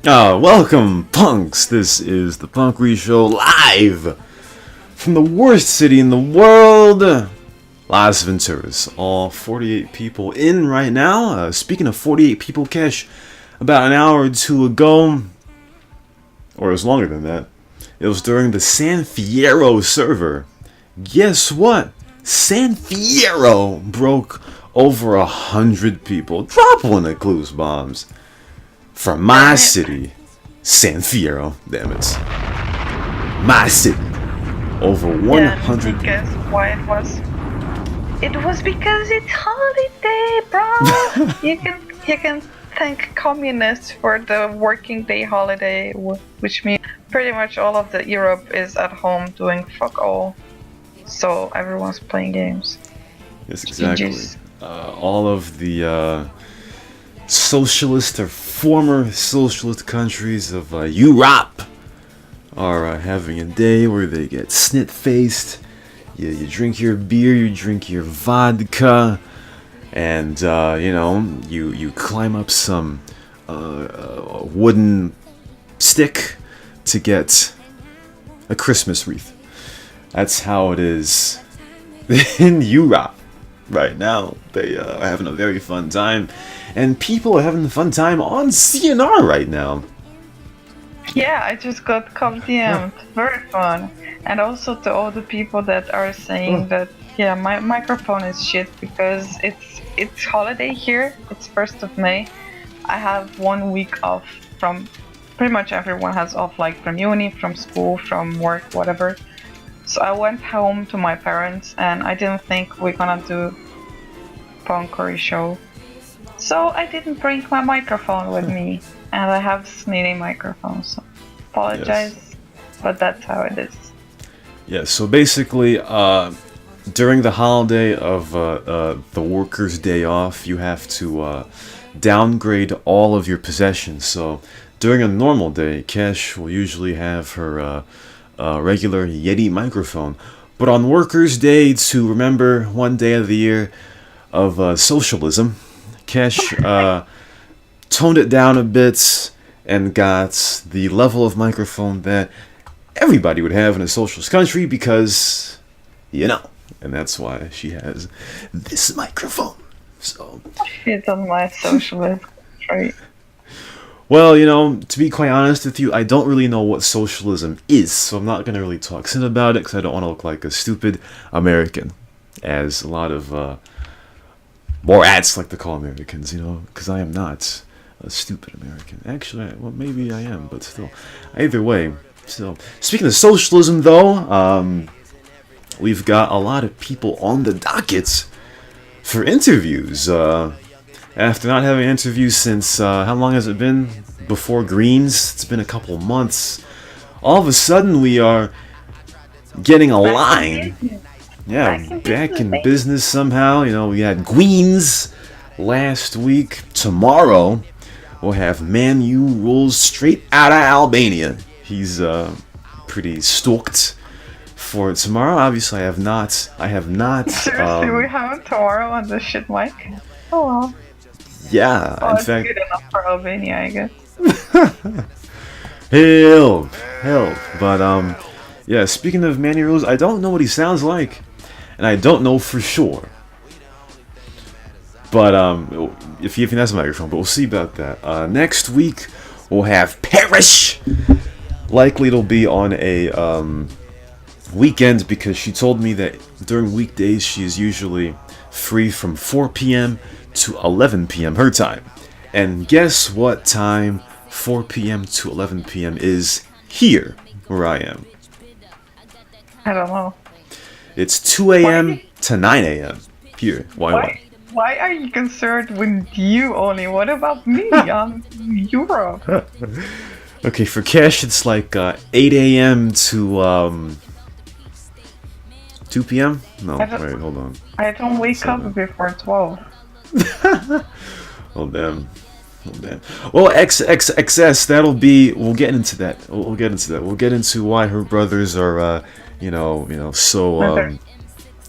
Welcome, punks. This is the Punkery Show live from the worst city in the world, Las Venturas. All 48 people in right now. Speaking of 48 people, Kesh, about an hour or two ago, or it was longer than that, it was during the San Fierro server. Guess what? San Fierro broke over 100 people. Drop one of clues bombs. From my city, San Fierro, damn it. My city. Over 100 people. Guess why it was? It was because it's holiday, bro! you can thank communists for the working day holiday, which means pretty much all of the Europe is at home doing fuck all. So everyone's playing games. Yes, exactly. All of the socialist or former socialist countries of Europe are having a day where they get snit-faced. You drink your beer, you drink your vodka, and you climb up some wooden stick to get a Christmas wreath. That's how it is in Europe right now. They are having a very fun time, and people are having a fun time on CNR right now. Yeah, I just got DM'd. Very fun. And also to all the people that are saying that, yeah, my microphone is shit because it's holiday here. It's 1st of May. I have 1 week off from, pretty much everyone has off, like from uni, from school, from work, whatever. So I went home to my parents and I didn't think we're gonna do Punkery show. So I didn't bring my microphone with me. And I have sneaky microphone, so apologize, but that's how it is. Yeah, so basically, during the holiday of the workers' day off, you have to downgrade all of your possessions. So during a normal day, Kesh will usually have her regular Yeti microphone. But on workers' day, to remember one day of the year of socialism, Kesh toned it down a bit and got the level of microphone that everybody would have in a socialist country because, and that's why she has this microphone. So she's on my socialist trait. Well, to be quite honest with you, I don't really know what socialism is, so I'm not going to really talk shit about it because I don't want to look like a stupid American, as a lot of more ads like to call Americans, because I am not a stupid American. Actually, well, maybe I am, but still. Either way, still. Speaking of socialism, though, we've got a lot of people on the docket for interviews. After not having interviews since, how long has it been? Before Greens? It's been a couple months. All of a sudden, we are getting a line. Yeah, back in business somehow. We had Greens last week. Tomorrow, we'll have Man U rules straight out of Albania. He's pretty stoked for tomorrow. Obviously, I have not. Seriously, we have him tomorrow on the shit mic. Oh well. Yeah, well, in it's fact. Good enough for Albania, I guess. Help. But yeah. Speaking of Man U rules, I don't know what he sounds like, and I don't know for sure. But if he has a microphone, but we'll see about that. Next week we'll have Parrish. Likely it'll be on a weekend because she told me that during weekdays she is usually free from 4 p.m. to 11 p.m. her time. And guess what time 4 p.m. to 11 p.m. is here where I am? I don't know. It's 2 a.m. to 9 a.m. here. Why? Why are you concerned with you only? What about me? I'm Europe. Okay, for Cash, it's like 8 a.m. to 2 p.m. No, wait, hold on. I don't wake up before 12. Oh damn. Well, XS. That'll be. We'll get into that. We'll get into that. We'll get into why her brothers are, so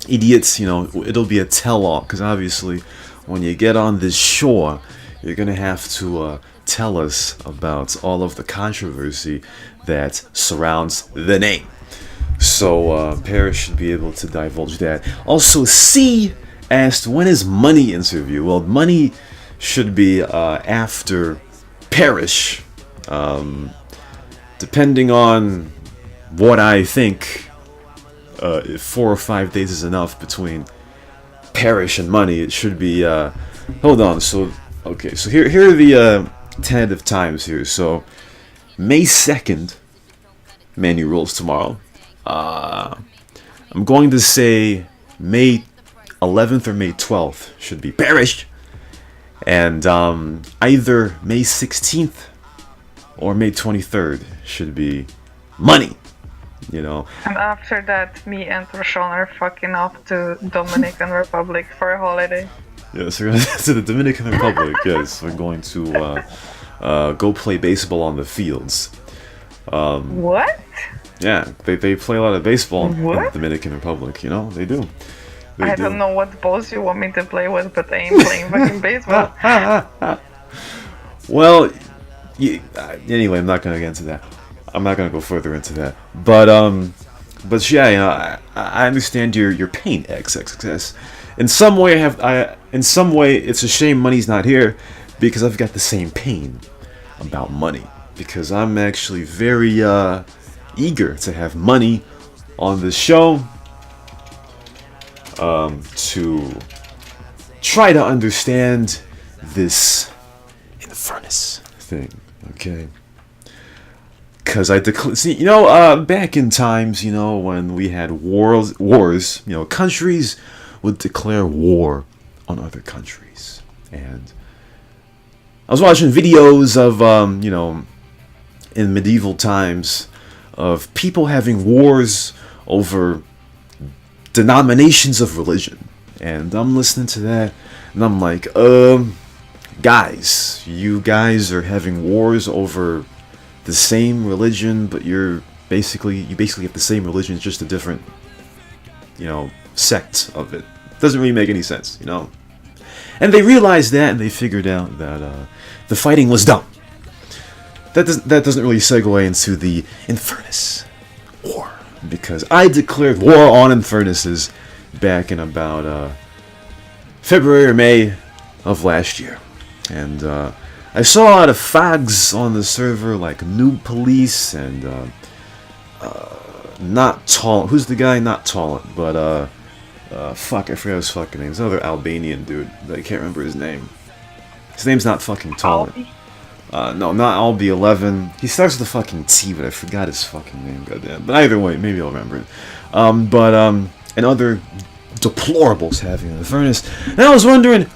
idiots. It'll be a tell-all because obviously, when you get on this shore, you're gonna have to tell us about all of the controversy that surrounds the name. So Paris should be able to divulge that. Also, C asked, when is Money interview? Well, Money should be after Parish. Depending on what I think, if 4 or 5 days is enough between Parish and Money, it should be. Hold on. So okay. So here are the tentative times here. So May 2nd, Manu rules tomorrow. I'm going to say May 11th or May 12th should be Parish, and either May 16th or May 23rd should be Money. You know. And after that, me and Rashawn are fucking off to Dominican Republic for a holiday. Yes, we're going to the Dominican Republic. Yes, we're going to go play baseball on the fields. What? Yeah, they play a lot of baseball in the What? Dominican Republic. You know, they do. I don't know what balls you want me to play with, but I ain't playing fucking baseball. Well, anyway, I'm not going to get into that. I'm not going to go further into that. But yeah, you know, I understand your pain, XXX. In some way, in some way, it's a shame Money's not here, because I've got the same pain about Money. Because I'm actually very eager to have Money on the show, to try to understand this Infernus thing. Okay. Because see, you know, back in times, you know, when we had wars, you know, countries would declare war on other countries. And I was watching videos of, you know, in medieval times, of people having wars over denominations of religion. And I'm listening to that, and I'm like, guys, you guys are having wars over the same religion, but you basically have the same religion, it's just a different, you know, sect of it. Doesn't really make any sense, you know. And they realized that, and they figured out that the fighting was dumb. That doesn't really segue into the Infernus war, because I declared war on Infernuses back in about February or May of last year, and I saw a lot of fags on the server, like Noob Police and Not Tall. Who's the guy? Not Tall, but fuck, I forgot his fucking name. It's another Albanian dude. I can't remember his name. His name's not fucking Tall. No, not Albi11. He starts with a fucking T, but I forgot his fucking name. Goddamn. But either way, maybe I'll remember it. And other deplorables having the furnace. And I was wondering,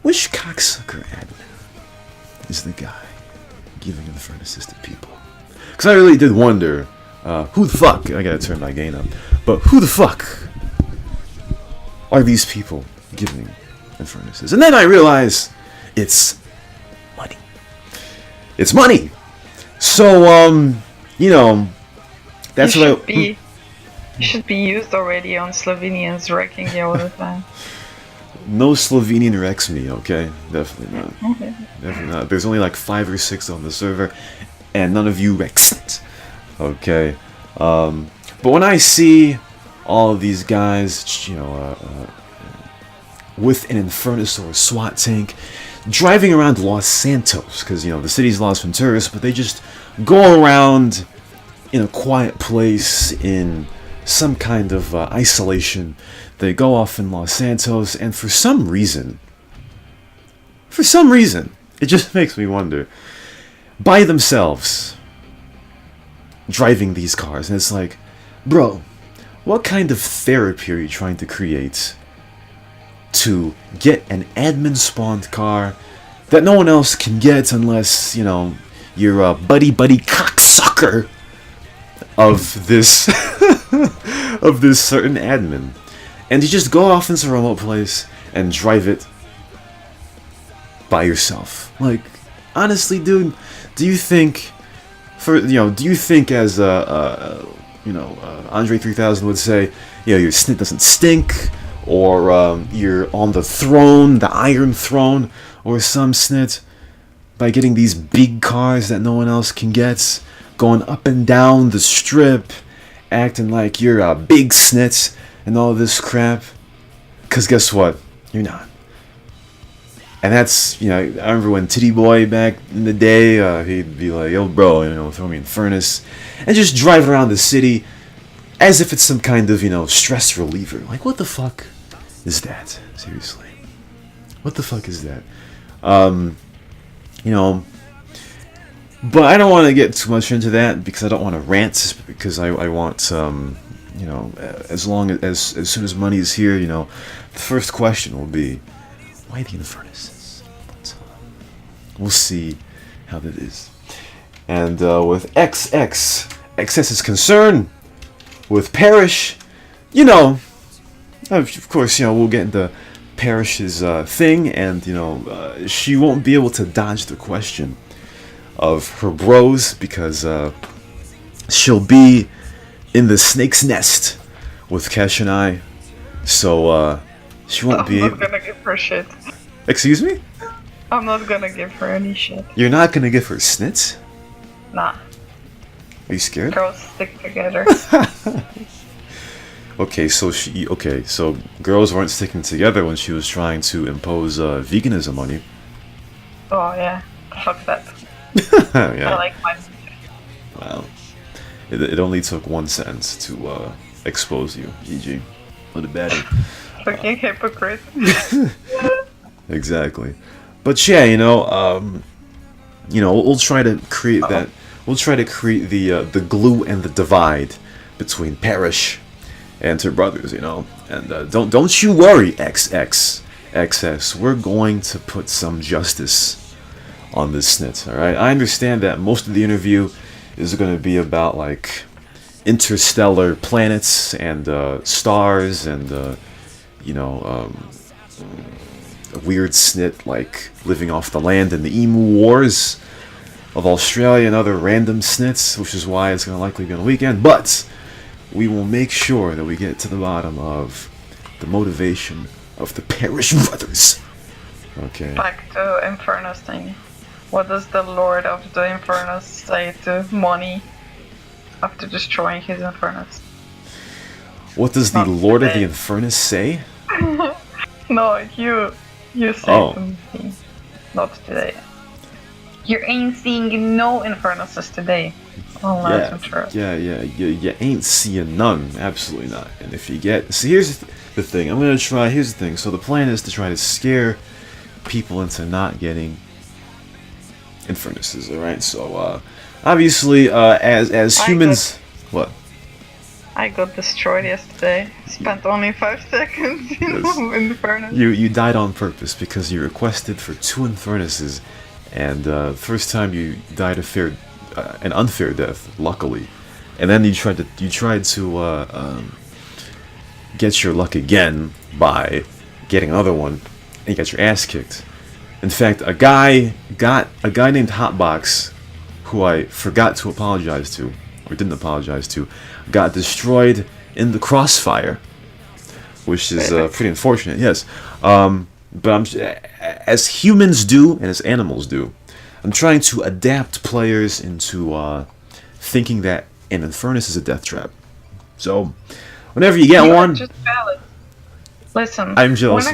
which cocksucker admin is the guy giving the furnaces to people? Because I really did wonder, who the fuck, I gotta turn my gain up, but who the fuck are these people giving the furnaces? And then I realized, it's Money. It's Money! So, you know, that's what It should be used already on Slovenians wrecking you all the time. No Slovenian wrecks me, okay? Definitely not. Okay. Definitely not. There's only like 5 or 6 on the server, and none of you wrecks it. Okay? But when I see all of these guys, you know, with an Infernus or a SWAT tank, driving around Los Santos, because, you know, the city's lost from tourists, but they just go around in a quiet place, in some kind of isolation. They go off in Los Santos, and for some reason, it just makes me wonder, by themselves, driving these cars, and it's like, bro, what kind of therapy are you trying to create to get an admin-spawned car that no one else can get unless, you know, you're a buddy cocksucker of this of this certain admin, and you just go off into a remote place and drive it by yourself. Like, honestly, dude, do you think, as Andre 3000 would say, you know, your snit doesn't stink, or you're on the throne, the Iron Throne, or some snit? by getting these big cars that no one else can get, going up and down the strip, acting like you're a big snitz and all this crap. Because guess what? You're not. And that's, I remember when Titty Boy back in the day, he'd be like, yo, bro, throw me in Furnace. And just drive around the city as if it's some kind of, stress reliever. Like, what the fuck is that? Seriously. What the fuck is that? But I don't want to get too much into that because I don't want to rant, because I want, as soon as money is here, the first question will be, why the Infernuses? But we'll see how that is. And with XS is concerned, with Parrish, of course, we'll get into Parrish's thing, and, she won't be able to dodge the question of her bros, because she'll be in the snake's nest with Kesh and I, so she won't be able... I'm not gonna give her shit. Excuse me? I'm not gonna give her any shit. You're not gonna give her snits? Nah. Are you scared? Girls stick together. So girls weren't sticking together when she was trying to impose veganism on you. Oh yeah, fuck that. Yeah. I like my... Wow. It only took one sentence to expose you, GG. What a baddie. Fucking hypocrite. Exactly. But yeah, we'll try to create that. We'll try to create the glue and the divide between Parrish and her brothers, And don't you worry, XS. We're going to put some justice on this snit, alright? I understand that most of the interview is going to be about, like, interstellar planets and stars and, a weird snit, like, living off the land in the Emu Wars of Australia and other random snits, which is why it's going to likely be on the weekend. But we will make sure that we get to the bottom of the motivation of the Parrish brothers. Okay. Back to Infernus thing. What does the Lord of the Infernus say to Money after destroying his Infernus? What does the Lord of the Infernus say? No, you say to me. Not today. You ain't seeing no Infernuses today. Yeah, you ain't seeing none. Absolutely not. And if you get... See, here's the thing. Here's the thing. So the plan is to try to scare people into not getting Infernuses, alright? So, obviously, as humans... What? I got destroyed yesterday. Spent only 5 seconds in the furnace. You died on purpose because you requested for 2 Infernuses, and first time you died an unfair death, luckily, and then you tried to get your luck again by getting another one, and you got your ass kicked. In fact, a guy named Hotbox, who I forgot to apologize to, or didn't apologize to, got destroyed in the crossfire, which is pretty unfortunate. Yes, but as humans do and as animals do, I'm trying to adapt players into thinking that an Infernus is a death trap. So, whenever you get one, just valid. Listen, I'm jealous.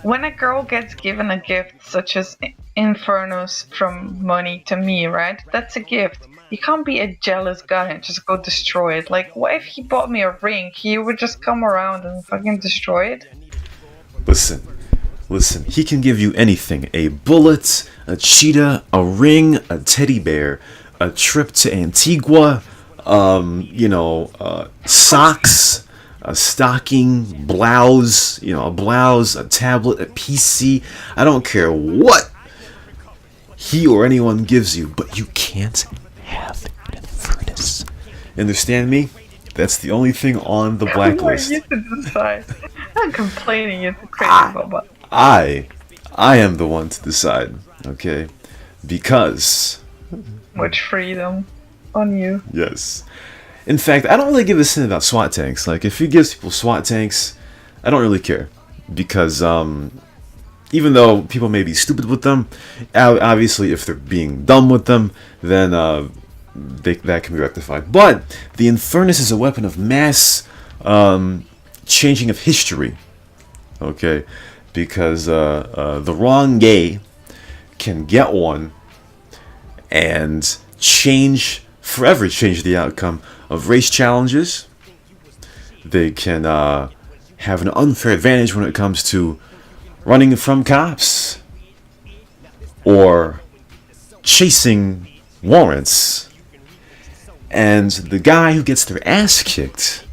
When a girl gets given a gift such as Infernus from Money to me, right? That's a gift. You can't be a jealous guy and just go destroy it. Like, what if he bought me a ring? He would just come around and fucking destroy it? Listen, he can give you anything. A bullet, a cheetah, a ring, a teddy bear, a trip to Antigua, socks, a stocking, blouse, a tablet, a PC. I don't care what he or anyone gives you, but you can't have an Infernus. Understand me? That's the only thing on the blacklist. You to decide. I'm complaining. It's crazy, Bubba. I am the one to decide, okay? Because... Much freedom on you. Yes. In fact, I don't really give a shit about SWAT tanks. Like, if he gives people SWAT tanks, I don't really care. Because, even though people may be stupid with them, obviously if they're being dumb with them, then that can be rectified. But the Infernus is a weapon of mass changing of history. Okay, because the wrong gay can get one and forever change the outcome of race challenges. They can have an unfair advantage when it comes to running from cops or chasing warrants. And the guy who gets their ass kicked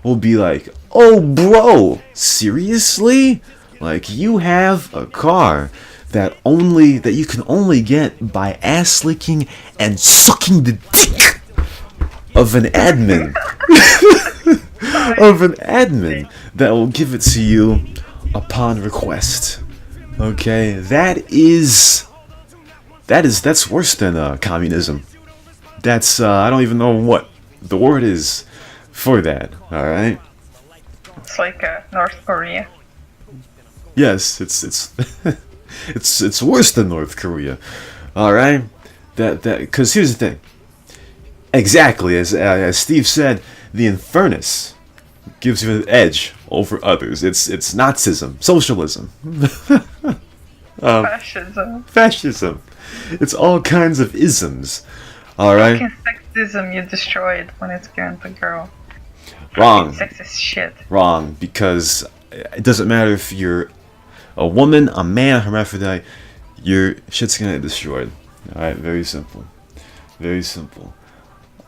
will be like, oh bro, seriously? Like, you have a car that you can only get by ass licking and sucking the dick of an admin. Of an admin that will give it to you upon request. Okay, that's worse than communism. That's I don't even know what the word is for that. All right. It's like North Korea. Yes, it's it's worse than North Korea. All right. That because here's the thing. Exactly as Steve said, the Infernus gives you an edge over others. It's Nazism, socialism, fascism. It's all kinds of isms. All right. Fucking sexism, you destroy it when it's going to girl. Wrong. Sexist shit. Wrong, because it doesn't matter if you're a woman, a man, a hermaphrodite. Your shit's gonna get destroyed. All right. Very simple. Very simple.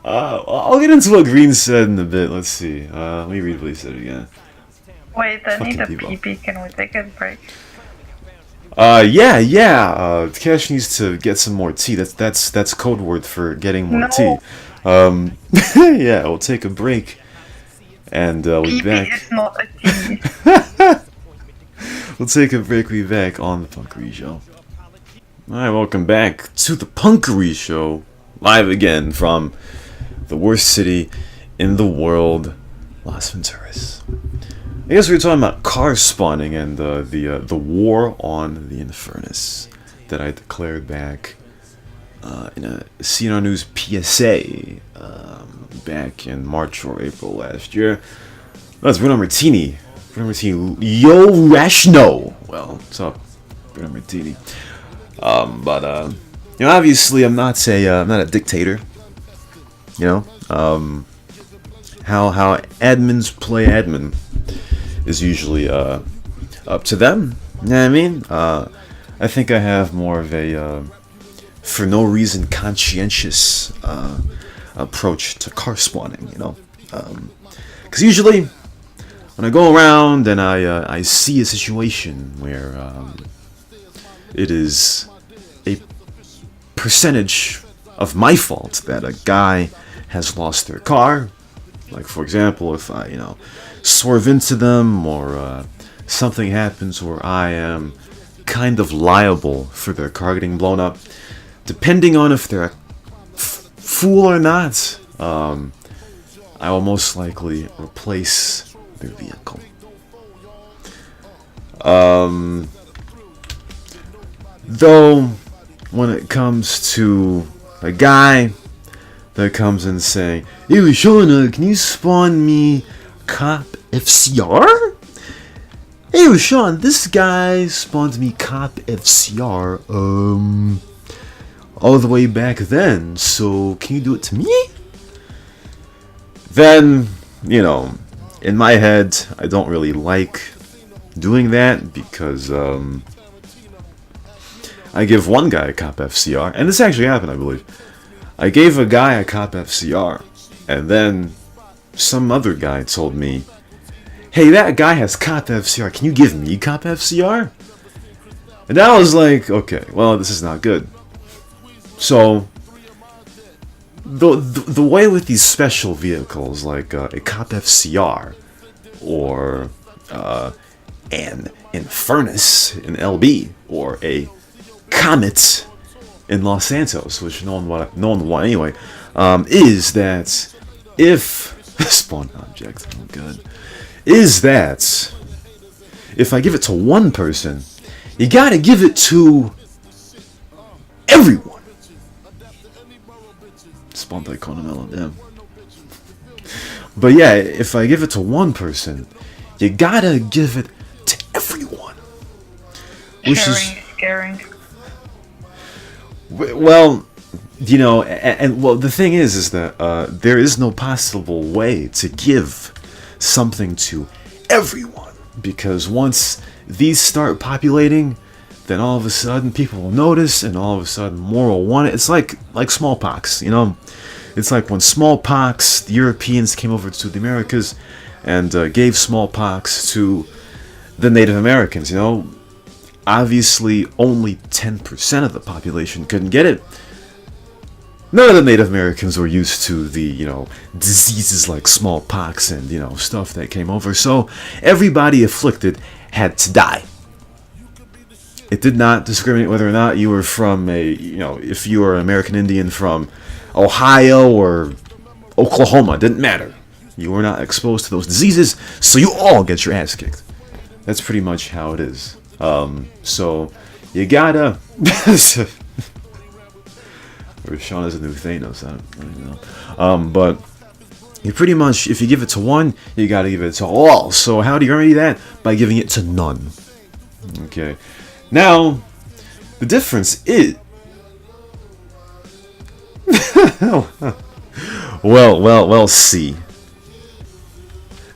I'll get into what Green said in a bit. Let's see. Let me read what he said again. Wait, I need a Fucking people. pee-pee. Can we take a break? Yeah. Cash needs to get some more tea. That's code word for getting more tea. Yeah, we'll take a break, and we'll be Pee-pee back. is not a tea. We'll take a break. We'll be back on the Punkery Show. Alright, welcome back to the Punkery Show. Live again from the worst city in the world, Las Venturas. I guess we were talking about car spawning and the war on the Infernus that I declared back in a CNR News PSA back in March or April last year. That's Bruno Martini. Yo, Rashno. Well, what's up, Bruno Martini? But obviously, I'm not a dictator. How admins play admin is usually up to them. You know what I mean? I think I have more of a for no reason conscientious approach to car spawning. Because usually when I go around and I see a situation where it is a percentage of my fault that a guy has lost their car, like for example, if I swerve into them or something happens where I am kind of liable for their car getting blown up, depending on if they're a fool or not, I will most likely replace their vehicle. Though, when it comes to a guy that comes in saying, "Hey, Shona, can you spawn me Cop FCR?" "Hey, Sean, this guy spawned me Cop FCR, all the way back then, so can you do it to me?" Then, in my head, I don't really like doing that because, I give one guy a Cop FCR, and this actually happened, I believe. I gave a guy a Cop FCR, and then some other guy told me, "Hey, that guy has Cop FCR, can you give me Cop FCR?" And I was like, okay, well, this is not good. So, the way with these special vehicles, like a Cop FCR, or an Infernus in LB, or a Comet in Los Santos, which no one want anyway, is that if spawn object, oh god, is that if I give it to one person, You gotta give it to everyone. Sponte Conamello, damn. But yeah, if I give it to one person, you gotta give it to everyone. Which Caring. Well, you know, and well, the thing is that there is no possible way to give something to everyone, because once these start populating, then all of a sudden people will notice, and all of a sudden more will want it. It's like smallpox, you know. It's like when smallpox, the Europeans came over to the Americas and gave smallpox to the Native Americans, you know. Obviously, only 10% of the population couldn't get it. None of the Native Americans were used to the, you know, diseases like smallpox and, you know, stuff that came over. So everybody afflicted had to die. It did not discriminate whether or not you were from you know, if you were an American Indian from Ohio or Oklahoma. It didn't matter. You were not exposed to those diseases, so you all get your ass kicked. That's pretty much how it is. So you gotta. Or Sean is a new Thanos. I don't know. But you pretty much, if you give it to one, you gotta give it to all. So how do you remedy that? By giving it to none. Okay. Now, the difference is. well. See.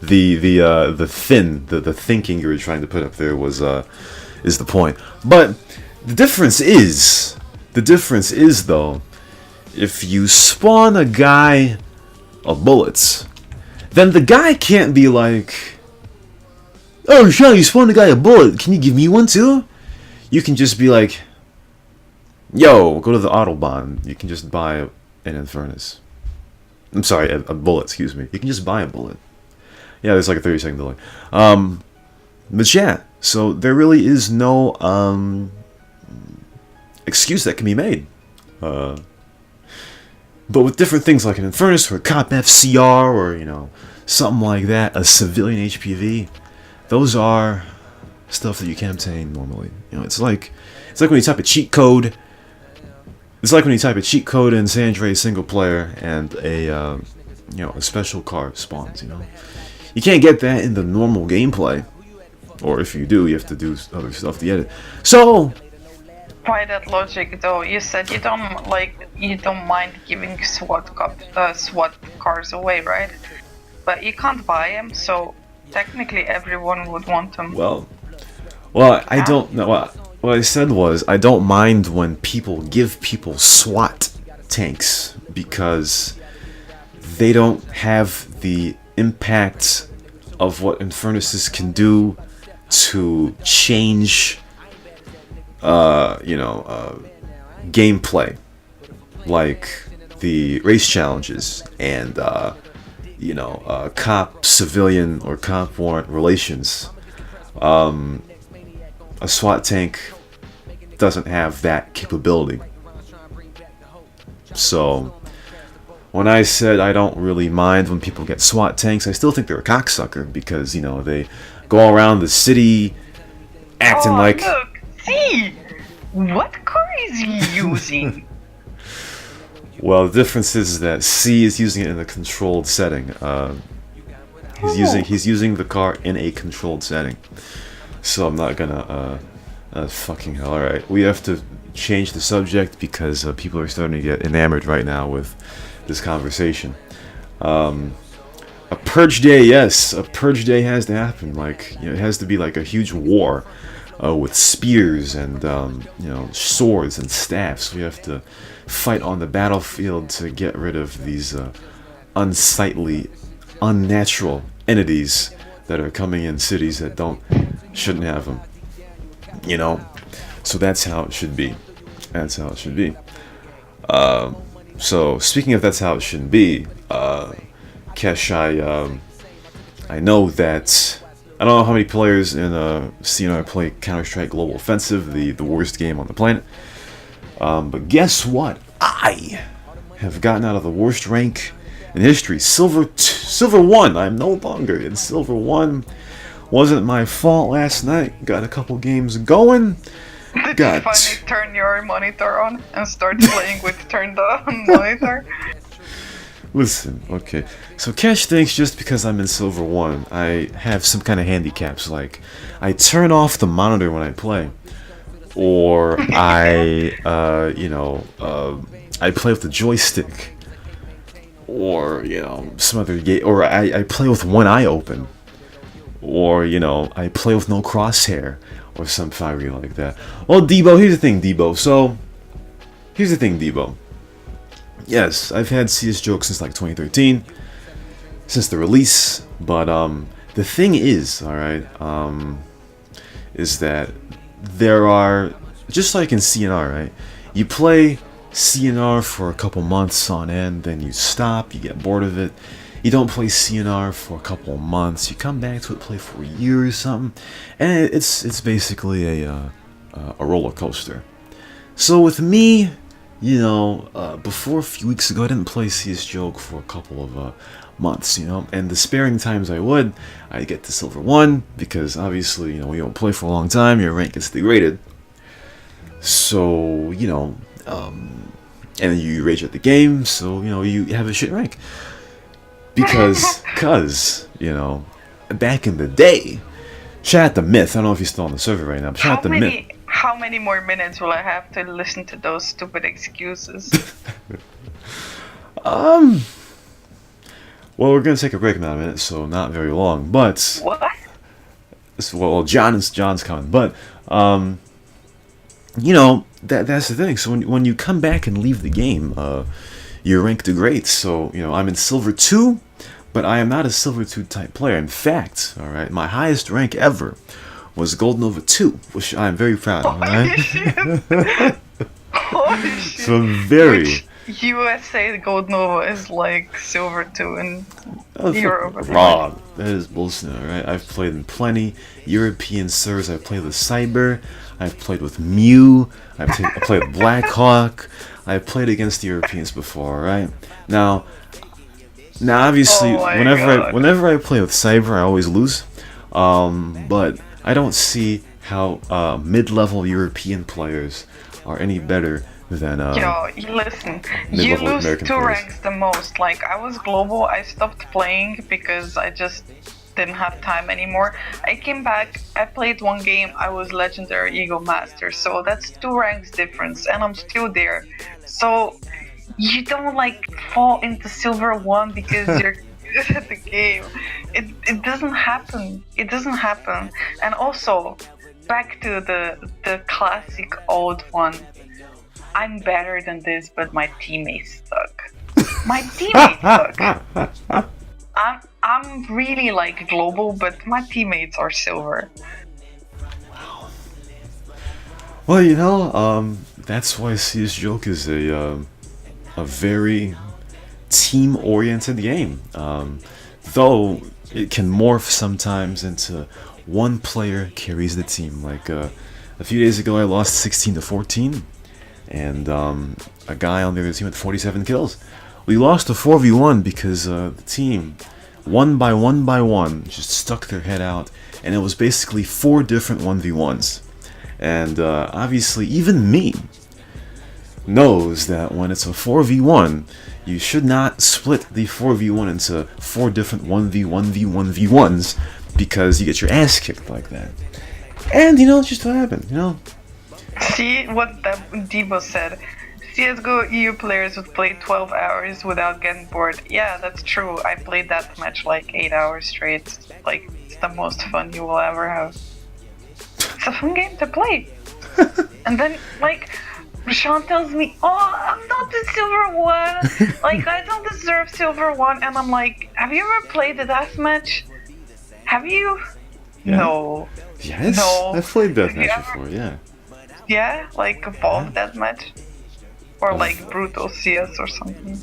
The thinking you were trying to put up there was is the point. But the difference is though, if you spawn a guy of bullets, then the guy can't be like, "Oh, Sean, you spawned a guy a bullet. Can you give me one too?" You can just be like, "Yo, go to the Autobahn. You can just buy an Infernus." I'm sorry, a bullet. Excuse me. You can just buy a bullet. Yeah, there's like a 30-second delay. But yeah, so there really is no excuse that can be made. But with different things like an Infernus or a Cop FCR or, you know, something like that, a civilian HPV, those are stuff that you can obtain normally. You know, it's like when you type a cheat code. It's like when you type a cheat code in San Andreas single player and a special car spawns. You know, you can't get that in the normal gameplay, or if you do, you have to do other stuff to get it. So. By that logic, though, you said you don't mind giving SWAT cars away, right? But you can't buy them, so technically everyone would want them. Well, I don't know. What I said was I don't mind when people give people SWAT tanks because they don't have the impact of what Infernuses can do to change gameplay, like the race challenges and cop civilian or cop warrant relations. A SWAT tank doesn't have that capability. So when I said I don't really mind when people get SWAT tanks, I still think they're a cocksucker because, you know, they go around the city acting like... Look, see! What car is he using? Well, the difference is that C is using it in a controlled setting. He's using the car in a controlled setting. So I'm not gonna fucking hell. Alright, we have to change the subject because people are starting to get enamored right now with this conversation. A purge day, yes, a purge day has to happen. Like, you know, it has to be like a huge war with spears and swords and staffs. We have to fight on the battlefield to get rid of these unsightly, unnatural entities that are coming in cities that shouldn't have them. You know, so that's how it should be. That's how it should be. So speaking of that's how it should be, Kesh, I know that I don't know how many players in CNR play Counter-Strike Global Offensive, the worst game on the planet. But guess what? I have gotten out of the worst rank in history, Silver 1. I'm no longer in Silver 1, Wasn't my fault last night. Got a couple games going. Did you Got finally turn your monitor on and start playing with turned on monitor? Listen, okay. So Cash thinks just because I'm in Silver 1, I have some kind of handicaps. Like, I turn off the monitor when I play. Or I play with the joystick. Or, some other game. Or I play with one eye open. Or, I play with no crosshair. Or some fiery like that. Well, Debo, here's the thing, Debo. Yes, I've had CS jokes since like 2013, since the release. But the thing is, all right, is that there are, just like in CNR, right? You play CNR for a couple months on end, then you stop, you get bored of it. You don't play CNR for a couple months, you come back to it, play for a year or something, and it's basically a roller coaster. So with me, before a few weeks ago, I didn't play CS Joke for a couple of months, and the sparing times I'd get to Silver 1, because obviously, when you don't play for a long time, your rank gets degraded. So, and you rage at the game, so, you have a shit rank. Because, back in the day, shout out to Myth, I don't know if he's still on the server right now, but shout out to Myth. How many more minutes will I have to listen to those stupid excuses? Well, we're gonna take a break in a minute, so not very long. But what? Well, John's coming, but that's the thing. So when you come back and leave the game, your rank degrades. So I'm in Silver 2, but I am not a Silver 2 type player. In fact, all right, my highest rank ever was Gold Nova 2, which I'm very proud of, right? Holy shit. So very... Which USA Gold Nova is like Silver 2 in Europe. Wrong. That is bullshit, right? I've played in plenty European servers. I've played with Cyber. I've played with Mew. I played with Blackhawk. I've played against the Europeans before, right? Now obviously, whenever I play with Cyber, I always lose. But I don't see how mid-level European players are any better than listen, you lose American 2 players. ranks the most. Like, I was global, I stopped playing because I just didn't have time anymore. I came back, I played 1 game, I was Legendary Eagle Master, so that's 2 ranks difference, and I'm still there. So you don't fall into Silver 1 because you're good at the game. It doesn't happen. It doesn't happen. And also, back to the classic old one. I'm better than this, but my teammates suck. My teammates suck. I'm really global, but my teammates are Silver. Well, that's why CS Joke is a very team-oriented game. Though it can morph sometimes into one player carries the team. Like a few days ago, I lost 16-14, and a guy on the other team had 47 kills. We lost a 4v1 because the team, one by one, just stuck their head out, and it was basically 4 different 1v1s. And obviously, even me knows that when it's a 4v1, you should not split the 4v1 into 4 different 1v1v1v1s, because you get your ass kicked like that. And it's just what happened, See what that Debo said. CSGO EU players would play 12 hours without getting bored. Yeah, that's true. I played that match 8 hours straight. It's the most fun you will ever have. It's a fun game to play. And then, Rashawn tells me, oh, I'm not the Silver 1. I don't deserve Silver 1. And I'm like, have you ever played the deathmatch? Have you? Yeah. No. Yes? No. I've played deathmatch before, yeah. Yeah? Evolved deathmatch? Or Brutal CS or something?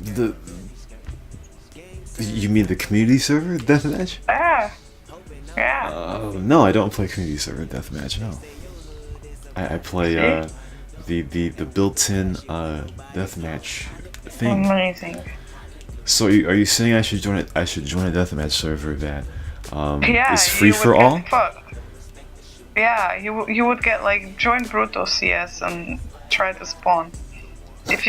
You mean the community server deathmatch? Yeah. No, I don't play community server deathmatch, no. I play the built-in deathmatch thing. Amazing. So are you saying I should join a deathmatch server that Yeah, is free you for would all. get fucked. Yeah, you would get like join Bruto CS and try to spawn. If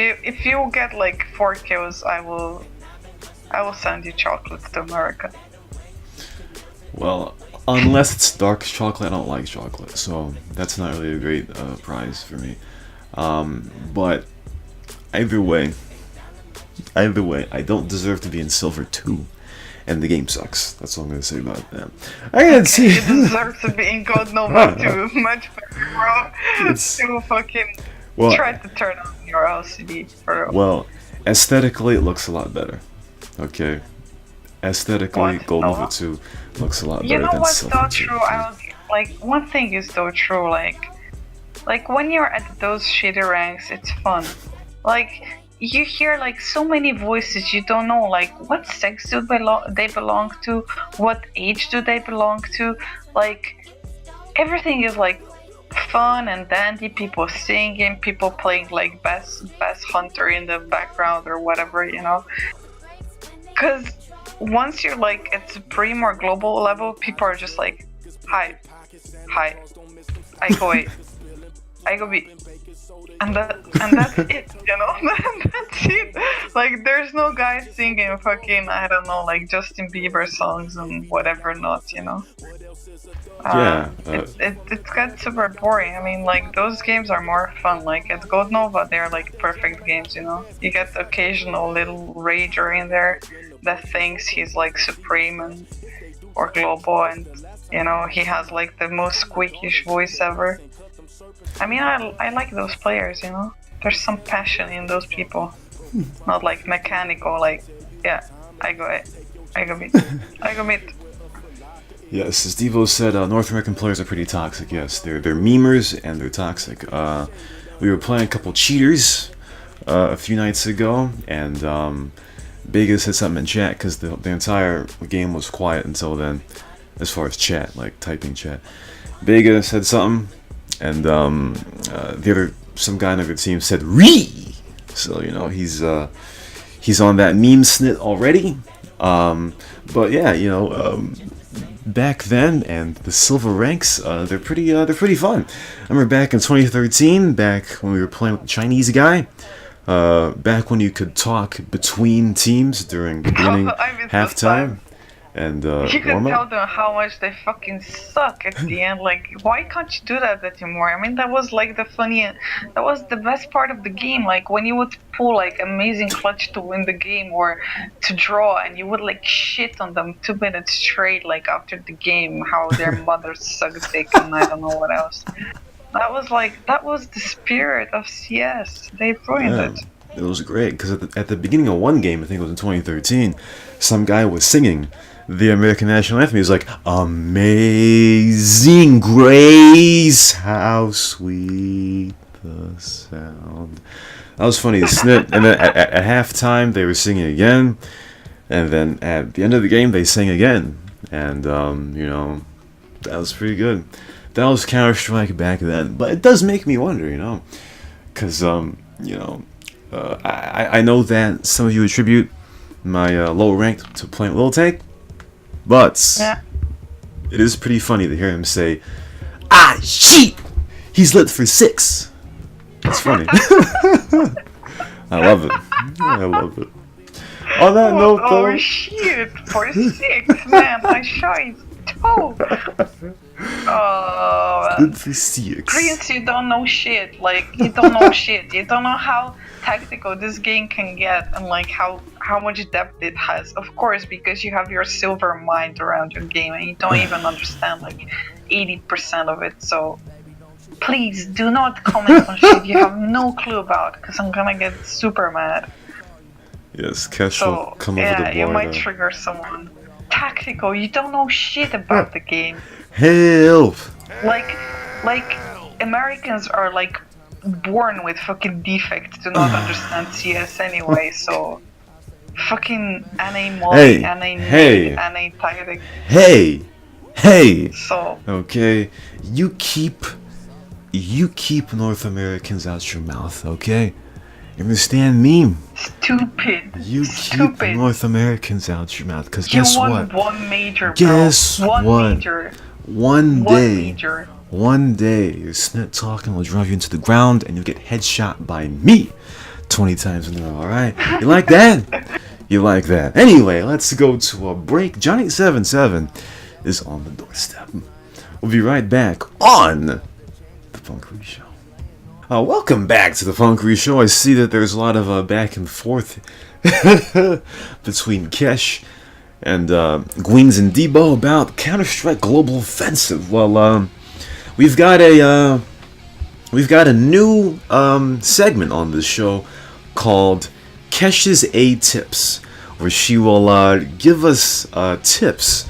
you get like 4 kills, I will send you chocolate to America. Well, unless it's dark chocolate, I don't like chocolate, so that's not really a great prize for me. But either way, I don't deserve to be in silver too, and the game sucks. That's all I'm gonna say about that. I can see. You deserve to be in God Nova too. Much better, bro. It's To fucking well, try to turn on your LCD for real. well, aesthetically it looks a lot better. Okay, aesthetically, What? Gold Nova No. 2 looks a lot You better know than what's Silver though 2. true? I was like, one thing is though true. Like when you're at those shitty ranks, it's fun. Like you hear like so many voices you don't know. Like what sex do they belong to? What age do they belong to? Like everything is like fun and dandy. People singing, people playing like best hunter in the background or whatever, you know. Because once you're like at supreme or global level, people are just like, hi, hi, I go A, I go B, and that's it, you know. That's it. Like there's no guy singing fucking I don't know like Justin Bieber songs and whatever not, you know. Yeah, It got super boring. I mean, like those games are more fun. Like at Gold Nova, they're like perfect games. You know, you get the occasional little rager in there that thinks he's like supreme and or global, and you know he has like the most squeakish voice ever. I mean, I like those players. You know, there's some passion in those people, not like mechanical. Like, yeah, I go A, I go B, I go mid. yes, as Devo said, North American players are pretty toxic. Yes, they're memers and they're toxic. We were playing a couple cheaters a few nights ago, and Bega said something in chat because the entire game was quiet until then, as far as chat, like typing chat. Bega said something, and some guy on the other team said "Ree," so you know he's on that meme snit already. But yeah, you know. Back then and the silver ranks, they're pretty fun. I remember back in 2013, back when we were playing with the Chinese guy, back when you could talk between teams during the beginning, I miss those halftime, and You can warm tell up. them how much they fucking suck at the end. Like, why can't you do that anymore? I mean, that was like that was the best part of the game. Like, when you would pull like amazing clutch to win the game or to draw, and you would like shit on them 2 minutes straight, like after the game, how their mothers suck dick and I don't know what else. That was the spirit of CS. They ruined Yeah, it. it was great because at the beginning of one game, I think it was in 2013, some guy was singing the American national anthem. He was like, "Amazing Grace, how sweet the sound." That was funny, snit. And then at halftime, they were singing again, and then at the end of the game, they sang again, and you know, that was pretty good. That was Counter Strike back then, but it does make me wonder, you know, because you know. I know that some of you attribute my low rank to playing Little Tank, but Yeah. it is pretty funny to hear him say, "Ah, shit! He's lit for 6." It's funny. I love it. I love it. On that note, Oh though, shit! For 6, man, I shot his toe. Oh, lit for 6. Prince, you don't know shit. Like, you don't know shit. You don't know how tactical this game can get and like how much depth it has. Of course, because you have your silver mind around your game and you don't even understand like 80% of it. So please do not comment on shit you have no clue about, because I'm gonna get super mad. Yes, Kesh will So come over the yeah, you might border. trigger someone. Tactical, you don't know shit about the game. Help! Like Americans are like born with fucking defects to not understand CS anyway. So fucking NA Molly, Hey, NA hey. Nade, NA Tactic. Hey! So Okay, you keep North Americans out your mouth, okay? You understand me? Stupid. You keep Stupid. North Americans out your mouth, because You guess won what? one major, bro. Guess one what? major. One day, major. one day, your snit talking will drive you into the ground and you'll get headshot by me 20 times in a row, alright? You like that? You like that. Anyway, let's go to a break. Johnny77 is on the doorstep. We'll be right back on The Punkery Show. Welcome back to The Punkery Show. I see that there's a lot of back and forth between Kesh and Gweens and Debo about Counter-Strike Global Offensive. Well, we've got a new segment on this show called Kesh's A Tips, where she will give us tips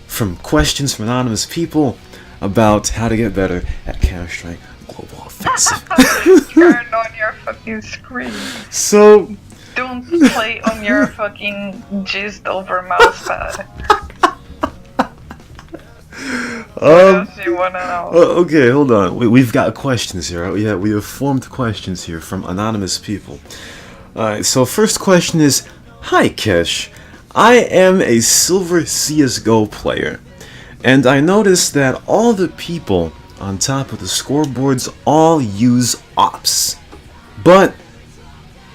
from questions from anonymous people about how to get better at Counter-Strike Global Offensive. Turn on your fucking screen. So, don't play on your fucking jizzed over mousepad. What else do you wanna know? Okay, hold on. We've got questions here. Right? We have formed questions here from anonymous people. Alright, so first question is, hi Kesh, I am a silver CSGO player, and I noticed that all the people on top of the scoreboards all use ops. But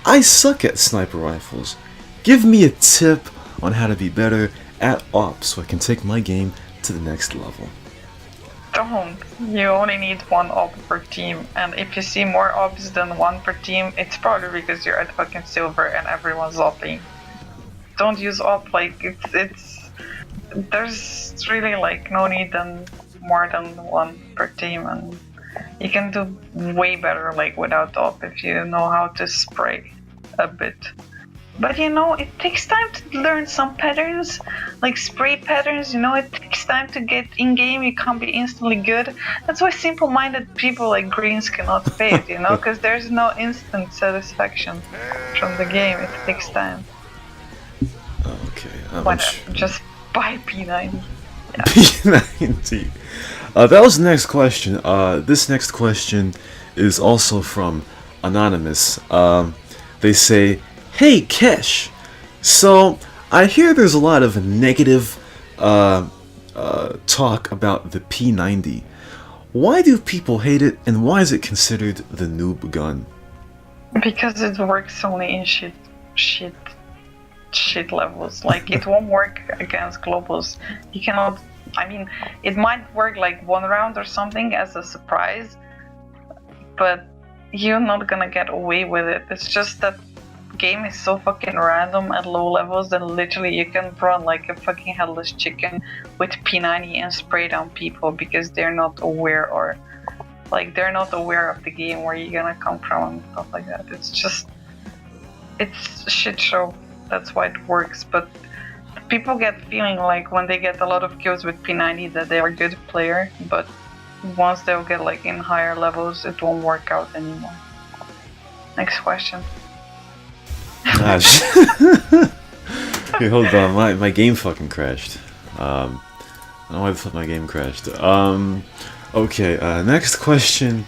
I suck at sniper rifles. Give me a tip on how to be better at ops so I can take my game to the next level. Don't. You only need one op per team, and if you see more ops than one per team, it's probably because you're at fucking silver and everyone's opping. Don't use op, like, it's there's really like no need than more than one per team, and you can do way better like without op if you know how to spray a bit. But you know, it takes time to learn some patterns, like spray patterns, you know, it takes time to get in-game, you can't be instantly good. That's why simple-minded people like Greens cannot fade, you know, because there's no instant satisfaction from the game, it takes time. Okay, just buy P90. Yeah. P90. That was the next question. This next question is also from Anonymous. They say, hey Kesh, so I hear there's a lot of negative talk about the P90. Why do people hate it, and why is it considered the noob gun? Because it works only in shit levels. Like, it won't work against globals. You cannot. I mean, it might work like one round or something as a surprise, but you're not gonna get away with it. It's just that game is so fucking random at low levels that literally you can run like a fucking headless chicken with P90 and spray down people because they're not aware, or like they're not aware of the game where you're gonna come from and stuff like that. It's a shit show. That's why it works. But people get feeling like when they get a lot of kills with P90 that they are a good player, but once they'll get like in higher levels, it won't work out anymore. Next question. Hey, hold on, my game fucking crashed. I don't know why the fuck my game crashed. Okay, next question.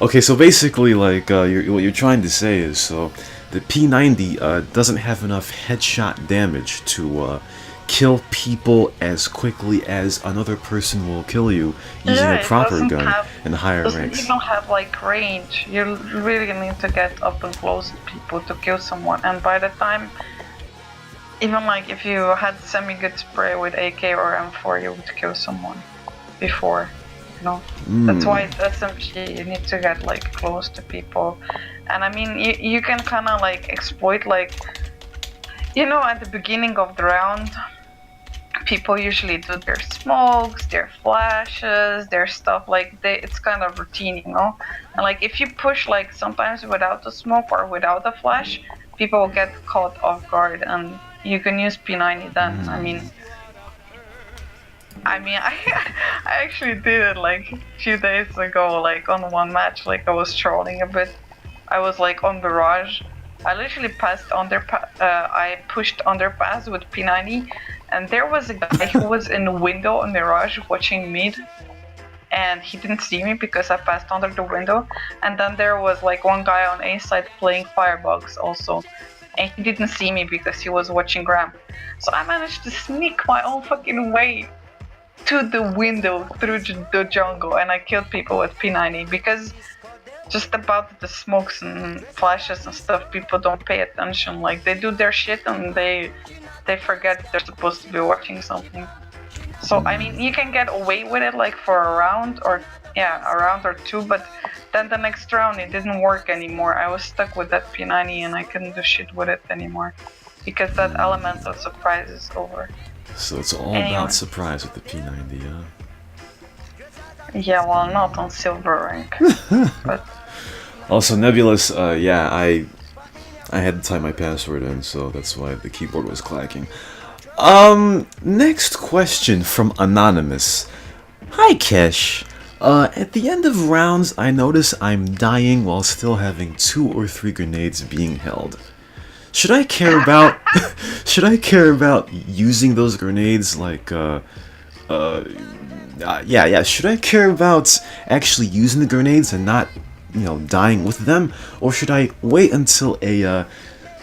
Okay, so basically, like, what you're trying to say is, so the P90 doesn't have enough headshot damage to kill people as quickly as another person will kill you using a proper gun in higher ranks. It doesn't even have like range. You really need to get up and close to people to kill someone, and by the time, even like if you had semi-good spray with AK or M4, you would kill someone before, you know. That's why it's SMG, you need to get like close to people. And I mean, you can kind of like exploit, like, you know, at the beginning of the round, people usually do their smokes, their flashes, their stuff, like it's kind of routine, you know. And like if you push like sometimes without a smoke or without a flash, people will get caught off guard, and you can use P90 then. I mean, I actually did it like a few days ago, like on one match, like I was trolling a bit. I was like on Barrage. I literally I pushed underpass with P90, and there was a guy who was in the window on Mirage watching mid, and he didn't see me because I passed under the window. And then there was like one guy on A side playing Firebox also and he didn't see me because he was watching Graham. So I managed to sneak my own fucking way to the window through the jungle, and I killed people with P90 because just about the smokes and flashes and stuff, people don't pay attention. Like, they do their shit and they forget they're supposed to be watching something. So I mean, you can get away with it like for a round or two, but then the next round it didn't work anymore. I was stuck with that P90 and I couldn't do shit with it anymore because that element of surprise is over. So it's all about surprise with the P90, huh? Yeah, well, not on silver rank. But also, Nebulous, I had to type my password in, so that's why the keyboard was clacking. Next question from Anonymous. Hi, Kesh. At the end of rounds, I notice I'm dying while still having 2 or 3 grenades being held. Should I care about using those grenades like should I care about actually using the grenades and not, dying with them, or should I wait until a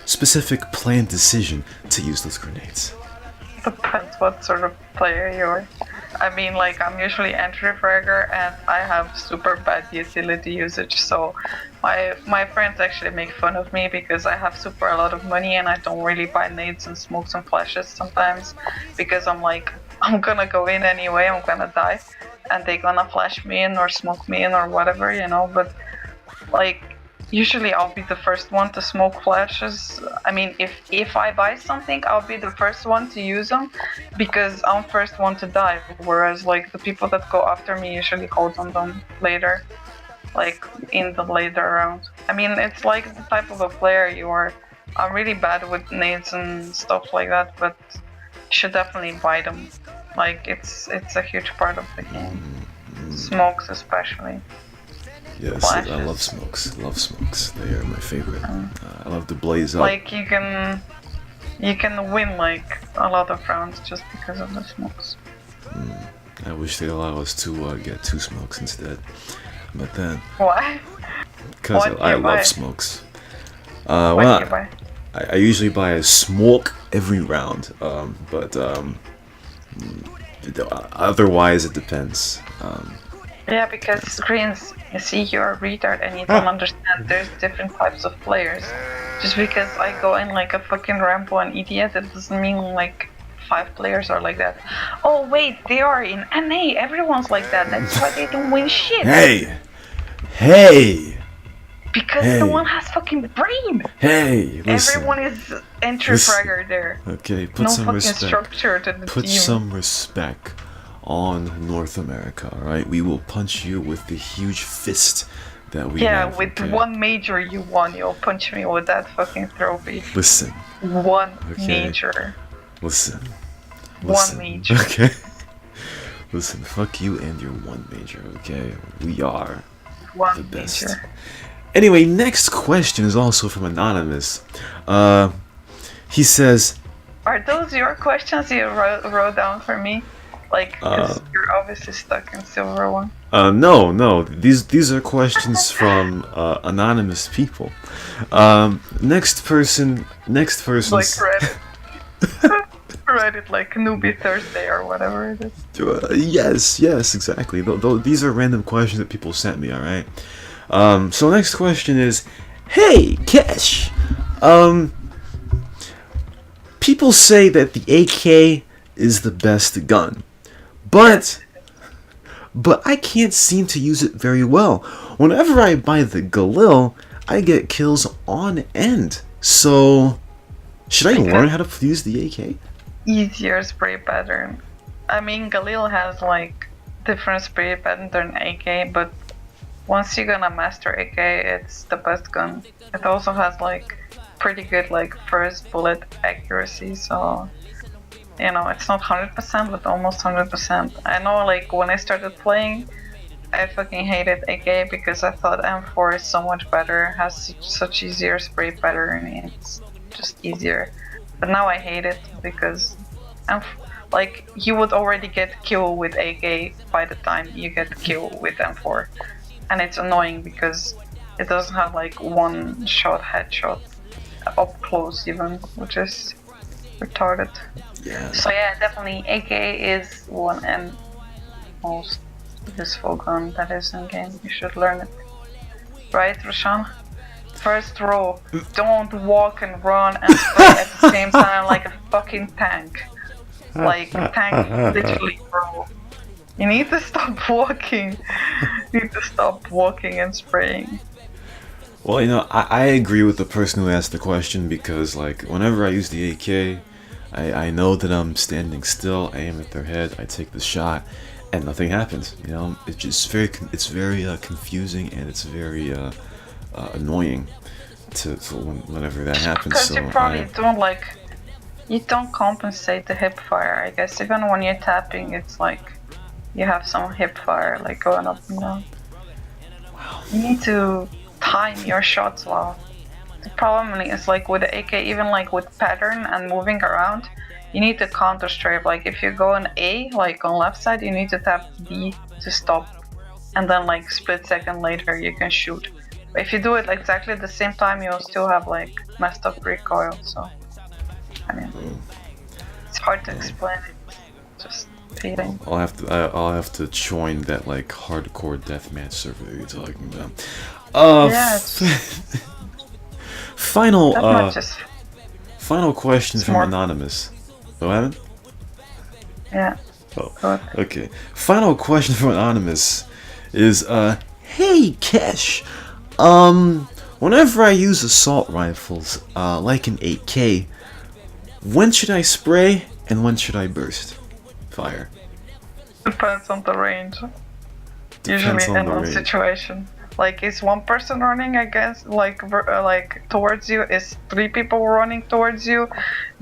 specific planned decision to use those grenades? Depends what sort of player you are. I mean, like, I'm usually entry fragger and I have super bad utility usage, so my friends actually make fun of me because I have a lot of money and I don't really buy nades and smokes and flashes sometimes because I'm like, I'm gonna go in anyway, I'm gonna die, and they gonna flash me in or smoke me in or whatever, but like, usually I'll be the first one to smoke flashes. I mean, if I buy something, I'll be the first one to use them because I'm first one to die. Whereas like the people that go after me usually hold on them later, like in the later round. I mean, it's like the type of a player you are. I'm really bad with nades and stuff like that, but you should definitely buy them. Like, it's a huge part of the game. Smokes especially. Yes, flashes. I love smokes. They are my favorite. I love to blaze up. Like, you can win like a lot of rounds just because of the smokes. I wish they'd allow us to get 2 smokes instead. But then... Why? Because I love smokes. What do you buy? I usually buy a smoke every round, but otherwise it depends. Yeah, because screens, you see, you're a retard and you don't understand there's different types of players. Just because I go in like a fucking Rambo and idiot, it doesn't mean like 5 players are like that. Oh wait, they are in NA, everyone's like that, that's why they don't win shit. Hey! Because no one has fucking brain! Hey, listen. Everyone is entry fragger there. Okay, put some respect. Structure to the team. Some respect on North America, alright? We will punch you with the huge fist that we have. Yeah, with one major you won, you'll punch me with that fucking trophy. Listen. One major. Listen. One major. Okay. Listen, fuck you and your one major, okay? We are one the best. Major. Anyway, next question is also from Anonymous. He says... Are those your questions you wrote down for me? Like, because you're obviously stuck in silver one. No. These are questions from anonymous people. Next person. Like Reddit. Reddit, like Newbie Thursday or whatever it is. Yes, exactly. These are random questions that people sent me. All right. So next question is, hey, Kesh. People say that the AK is the best gun. But I can't seem to use it very well. Whenever I buy the Galil, I get kills on end. So, should I learn how to use the AK? Easier spray pattern. I mean, Galil has like different spray pattern than AK, but once you're gonna master AK, it's the best gun. It also has like pretty good like first bullet accuracy, so... it's not 100%, but almost 100%. I know, like, when I started playing, I fucking hated AK because I thought M4 is so much better, has such easier spray pattern, it's just easier. But now I hate it because, like, you would already get kill with AK by the time you get kill with M4. And it's annoying because it doesn't have, like, one shot headshot. up close even, which is retarded. Yeah. So yeah, definitely AK is one and most useful gun that is in game. You should learn it. Right, Rashan? First rule, don't walk and run and spray at the same time like a fucking tank. Like, tank, literally, bro. You need to stop walking. You need to stop walking and spraying. Well, I agree with the person who asked the question because, like, whenever I use the AK, I know that I'm standing still, I aim at their head, I take the shot, and nothing happens. It's just very confusing and it's very annoying to whenever that happens. Because So you probably you don't compensate the hip fire, I guess. Even when you're tapping, it's like you have some hip fire like going up and down. Wow. You need to time your shots well. The problem is like with the AK, even like with pattern and moving around, you need to counter strafe. Like if you go on A, like on left side, you need to tap D to stop, and then like split second later you can shoot. But if you do it exactly at the same time, you'll still have like messed up recoil. So I mean, it's hard to explain. It's just feeling. I'll have to join that like hardcore deathmatch server that you're talking about. Yeah, Final question from more... Anonymous. What happened? Yeah. Oh, okay. Final question from Anonymous is, hey Kesh, whenever I use assault rifles, like an 8K, when should I spray and when should I burst fire? Depends on the range. Usually in one situation. Like, is one person running against, like towards you? Is 3 people running towards you?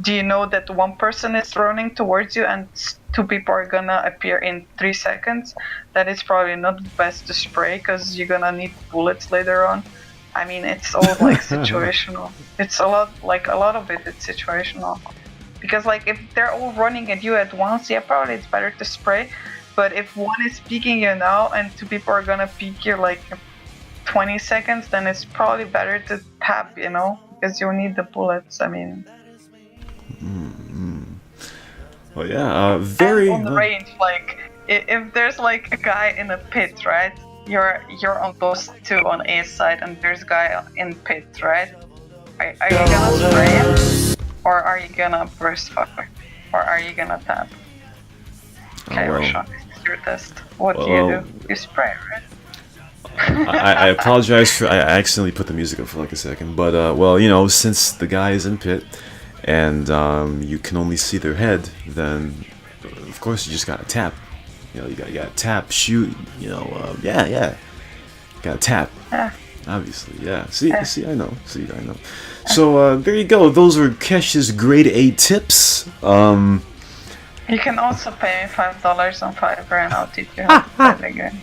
Do you know that one person is running towards you and 2 people are gonna appear in 3 seconds? That is probably not best to spray because you're gonna need bullets later on. I mean, it's all like situational. It's a lot of it is situational. Because like if they're all running at you at once, yeah, probably it's better to spray. But if one is peeking you now and 2 people are gonna peek you like 20 seconds, then it's probably better to tap, because you'll need the bullets. I mean. Well, yeah, very. And on the range, like if there's like a guy in a pit, right? You're on those 2 on A side, and there's a guy in pit, right? Are you gonna spray him, or are you gonna burst fire, or are you gonna tap? Okay, Rashawn, this is your test. What do you do? You spray, right? I apologize for I accidentally put the music up for like a second, but since the guy is in pit and you can only see their head, then of course you just gotta tap. You gotta tap, shoot. Yeah, gotta tap. Yeah. Obviously, yeah. See, I know. So there you go. Those were Kesh's grade 8 tips. You can also pay me $5 on Fiverr and I'll teach you how to play the game.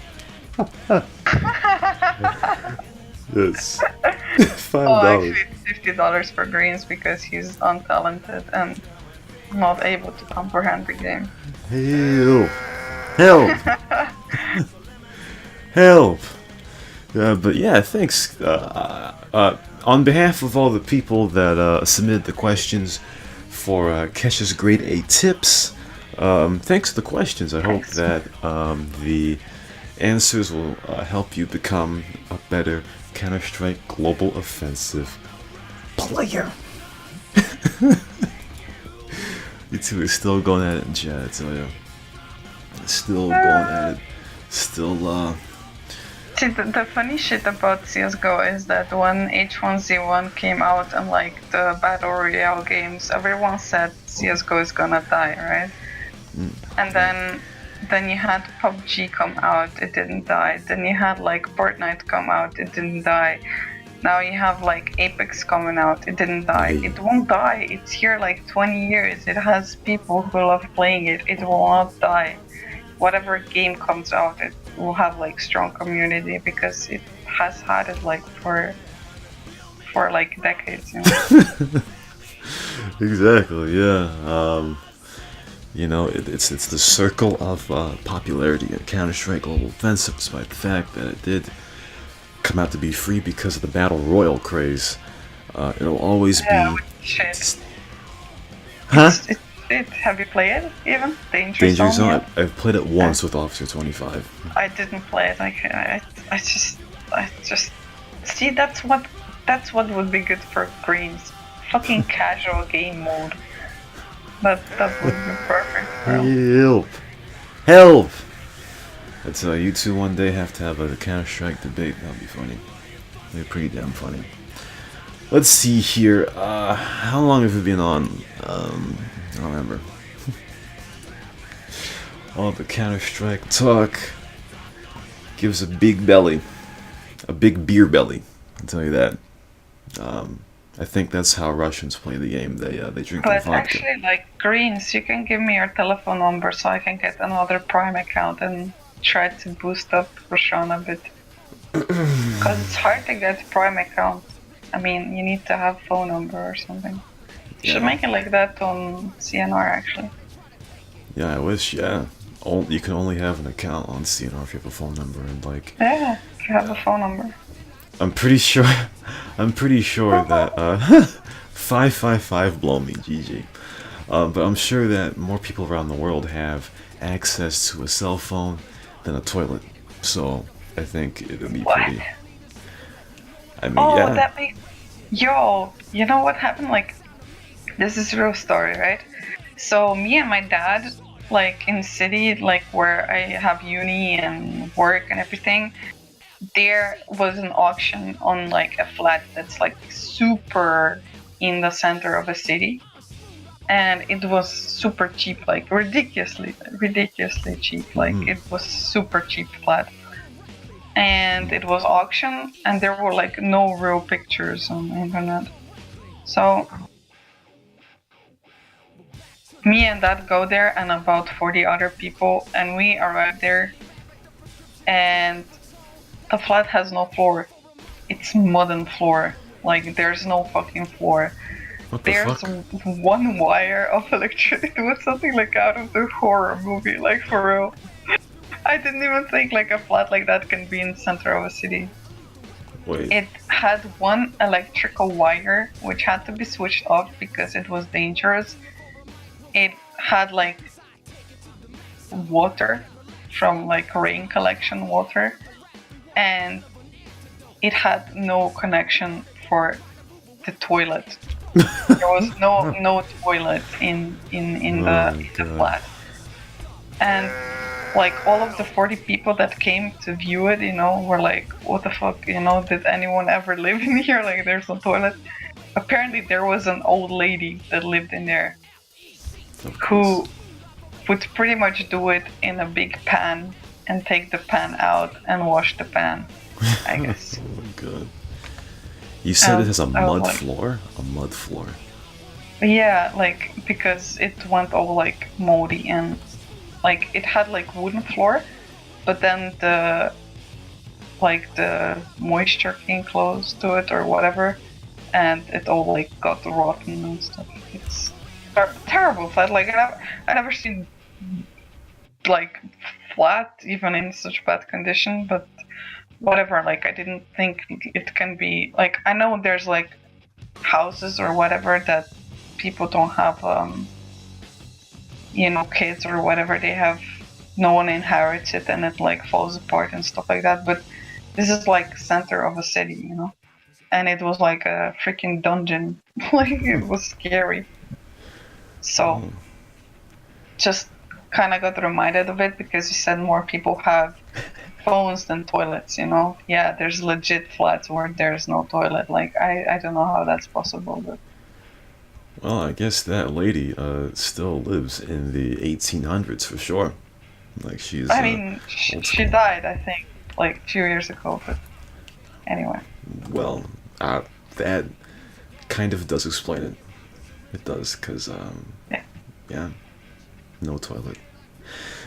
Yes. $5. Oh, actually, it's $50 for Greens because he's untalented and not able to comprehend the game. Help! But yeah, thanks. On behalf of all the people that submitted the questions for Kesh's grade 8 tips, thanks for the questions. I hope that the answers will help you become a better Counter-Strike Global Offensive player. You two are still going at it in chat, I tell you. Still going at it. Still, See, the funny shit about CSGO is that when H1Z1 came out and like the Battle Royale games, everyone said CSGO is gonna die, right? And then you had PUBG come out, it didn't die. Then you had like Fortnite come out, it didn't die. Now you have like Apex coming out, it didn't die. It won't die, it's here like 20 years. It has people who love playing it, it will not die. Whatever game comes out, it will have like strong community because it has had it like for like decades, Exactly, yeah. It's the circle of popularity of Counter-Strike Global Offensive, despite the fact that it did come out to be free because of the Battle Royale craze. It'll always Yeah, be, shit. huh? It's it. Have you played it even? Danger Danger Zone Zone. yet? I've played it once with Officer 25. I didn't play it. I just see that's what would be good for Greens. Fucking casual game mode. That would be perfect for him. Help! Help! That's you two one day have to have a Counter-Strike debate. That'll be funny. They're pretty damn funny. Let's see here. How long have we been on? I don't remember. All the Counter-Strike talk gives a big belly, a big beer belly. I'll tell you that. I think that's how Russians play the game. They drink their But vodka. actually, like Greens, you can give me your telephone number so I can get another Prime account and try to boost up Roshan a bit. Because it's hard to get Prime account. I mean, you need to have phone number or something. You should make it like that on CNR actually. Yeah, I wish. Yeah, you can only have an account on CNR if you have a phone number, and like Yeah, if you have a phone number. I'm pretty sure. I'm pretty sure that 555 blow me, GG. But I'm sure that more people around the world have access to a cell phone than a toilet. So I think it'll be What? pretty. I mean, Oh, yeah. that makes. Yo, you know what happened? Like, this is a real story, right? So me and my dad, like in city, like where I have uni and work and everything, there was an auction on like a flat that's like super in the center of a city, and it was super cheap, like ridiculously cheap. Like it was super cheap flat, and it was auction, and there were like no real pictures on the internet. So me and dad go there and about 40 other people, and we arrive there, and the flat has no floor. It's modern floor. Like there's no fucking floor. What the There's fuck? one wire of electricity. It was something like out of the horror movie, like for real. I didn't even think like a flat like that can be in the center of a city. Wait. It had one electrical wire which had to be switched off because it was dangerous. It had like water from like rain collection water, and it had no connection for the toilet. There was no toilet in the flat, and like all of the 40 people that came to view it, were like, what the fuck, did anyone ever live in here? Like there's no toilet. Apparently there was an old lady that lived in there who would pretty much do it in a big pan and take the pan out and wash the pan, I guess. Oh my god. You said it has a mud floor? A mud floor. Yeah, like because it went all like moldy, and like it had like wooden floor, but then the moisture came close to it or whatever, and it all like got rotten and stuff. It's terrible flat. Like I never seen like flat even in such bad condition, but whatever. Like I didn't think it can be like, I know there's like houses or whatever that people don't have kids or whatever, they have, no one inherits it and it like falls apart and stuff like that, but this is like center of a city, and it was like a freaking dungeon. Like it was scary. So just kind of got reminded of it because you said more people have phones than toilets, Yeah, there's legit flats where there's no toilet. Like I don't know how that's possible, but well, I guess that lady still lives in the 1800s for sure. Like she's. I mean, she died, I think, like 2 years ago. But anyway. Well, that kind of does explain it. It does, cause yeah, no toilet.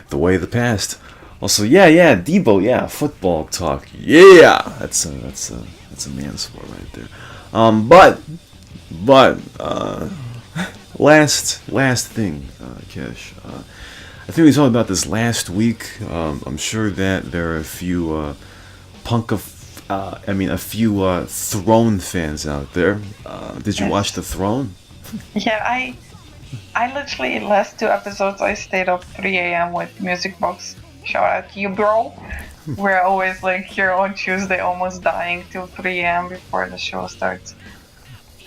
The way of the past. Also, yeah, Debo, yeah, football talk, yeah. That's a man's sport right there. But last thing, Kesh. I think we talked about this last week. I'm sure that there are a few I mean, a few Throne fans out there. Did you watch Yes. The Throne? Yeah, I literally last 2 episodes I stayed up 3 a.m. with music box. Shout out to you, bro. We're always like here on Tuesday, almost dying till 3 a.m. before the show starts.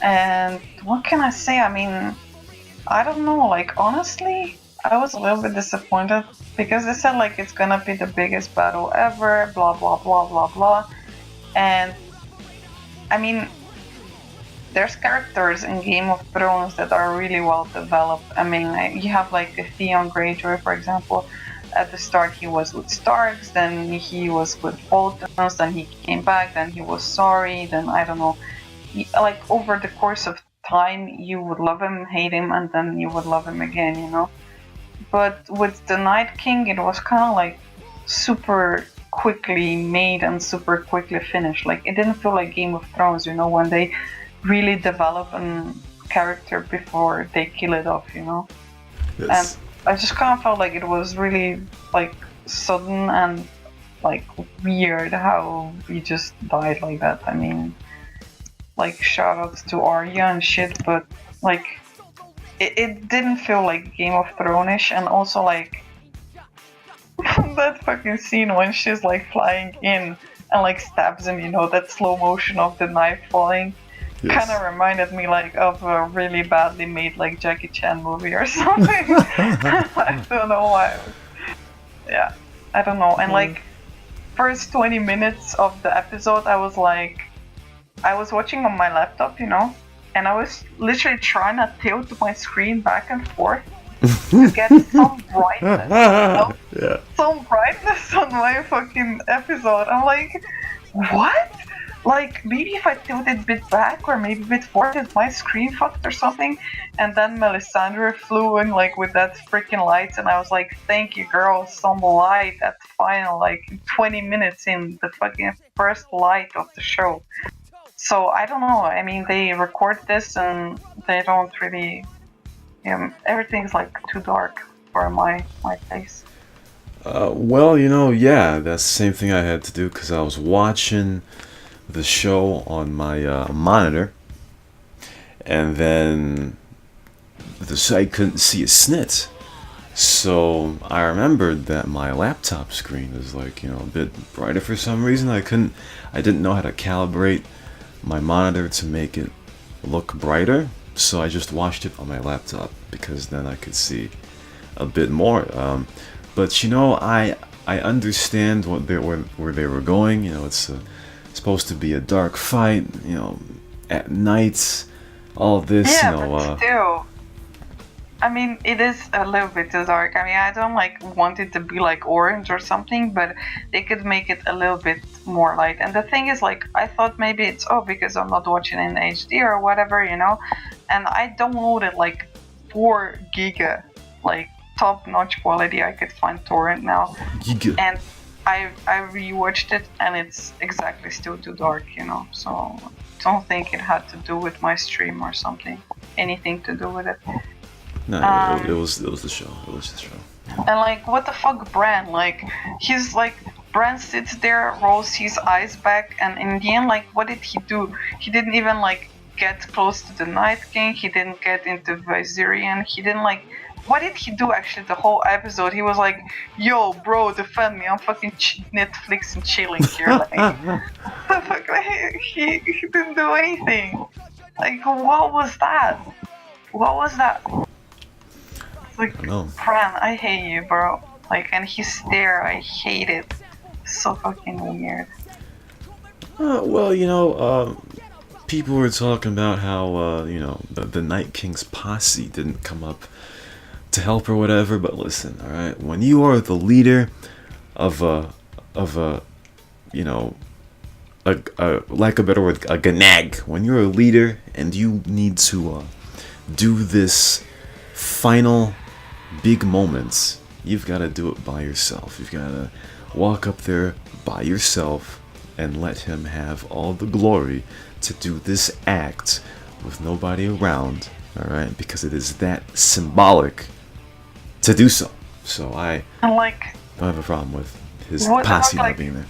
And what can I say? I mean, I don't know. Like honestly, I was a little bit disappointed because they said like it's gonna be the biggest battle ever. Blah blah blah blah blah. And I mean, there's characters in Game of Thrones that are really well developed. I mean, you have like Theon Greyjoy, for example. At the start, he was with Starks, then he was with Boltons, then he came back, then he was sorry, then I don't know. Like over the course of time, you would love him, hate him, and then you would love him again, you know? But with the Night King, it was kind of like super quickly made and super quickly finished. Like, it didn't feel like Game of Thrones, you know, when they really develop a character before they kill it off, you know? And Yes. I just kind of felt like it was really like sudden and like weird how he just died like that. I mean, like shout outs to Arya and shit, but like it didn't feel like Game of Thrones-ish, and also like that fucking scene when she's like flying in and like stabs him, you know, that slow motion of the knife falling kind Yes. of reminded me like of a really badly made like Jackie Chan movie or something. I don't know why. Yeah, I don't know. And like first 20 minutes of the episode, I was watching on my laptop, you know, and I was literally trying to tilt my screen back and forth to get some brightness, you know, Yeah. some brightness on my fucking episode. I'm like, what? Like, maybe if I tilt it a bit back or maybe a bit forward, is my screen fucked or something? And then Melisandre flew in, like, with that freaking lights, and I was like, thank you, girl, some light at the final, like, 20 minutes in, the fucking first light of the show. So, I don't know. I mean, they record this and they don't really... everything's, like, too dark for my taste. Well, you know, yeah, that's the same thing I had to do because I was watching the show on my monitor, and then I couldn't see a snit. So I remembered that my laptop screen is like, you know, a bit brighter for some reason. I didn't know how to calibrate my monitor to make it look brighter. So I just watched it on my laptop because then I could see a bit more. But you know, I understand where they were going. You know, it's supposed to be a dark fight. You know, at night, all this. You Yeah, know, but still, I mean, it is a little bit too dark. I mean, I don't like want it to be like orange or something, but they could make it a little bit more light. And the thing is, like, I thought maybe it's because I'm not watching in HD or whatever, you know. And I downloaded like 4 giga, like top-notch quality. I could find torrent now, and I rewatched it, and it's exactly still too dark, you know. So don't think it had to do with my stream or something, anything to do with it. no, it was the show. It was the show. And like, what the fuck, Bran? Like, he's like, Bran sits there, rolls his eyes back, and in the end, like, what did he do? He didn't even like get close to the Night King. He didn't get into Viserion. He didn't like. What did he do actually the whole episode? He was like, yo, bro, defend me. I'm fucking Netflix and chilling here. Like, the fuck? Like, he didn't do anything. Like, what was that? What was that? Like, No. Bran, I hate you, bro. Like, and his stare, I hate it. So fucking weird. Well, you know, people were talking about how you know, the Night King's posse didn't come up to help or whatever. But listen, all right, when you are the leader of a you know, a like a better word, a ganag. When you're a leader and you need to do this final big moments, you've got to do it by yourself. You've got to walk up there by yourself and let him have all the glory to do this act with nobody around, all right? Because it is that symbolic to do so. So I And like, don't have a problem with his what the posse fuck, not like, being there.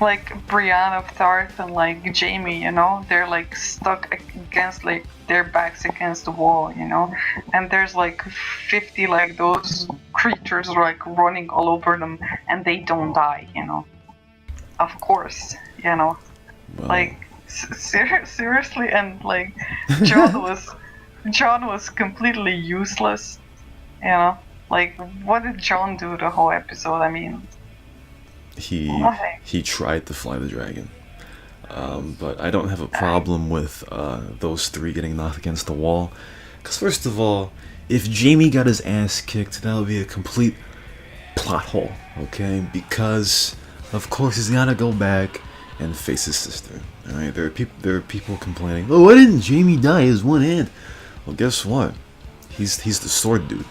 like Brienne of Tarth and like Jamie, you know, they're like stuck against like their backs against the wall, you know, and there's like 50 like those creatures like running all over them, and they don't die, you know. Of course, you know, Well, like seriously, and like John was completely useless, you know. Like, what did John do the whole episode? I mean, nothing. he tried to fly the dragon. But I don't have a problem with those three getting knocked against the wall. Because, first of all, if Jamie got his ass kicked, that would be a complete plot hole, okay? Because, of course, he's gotta go back and face his sister. Alright, there are people complaining, oh, why didn't Jamie die his one hand? Well, guess what? He's the sword dude,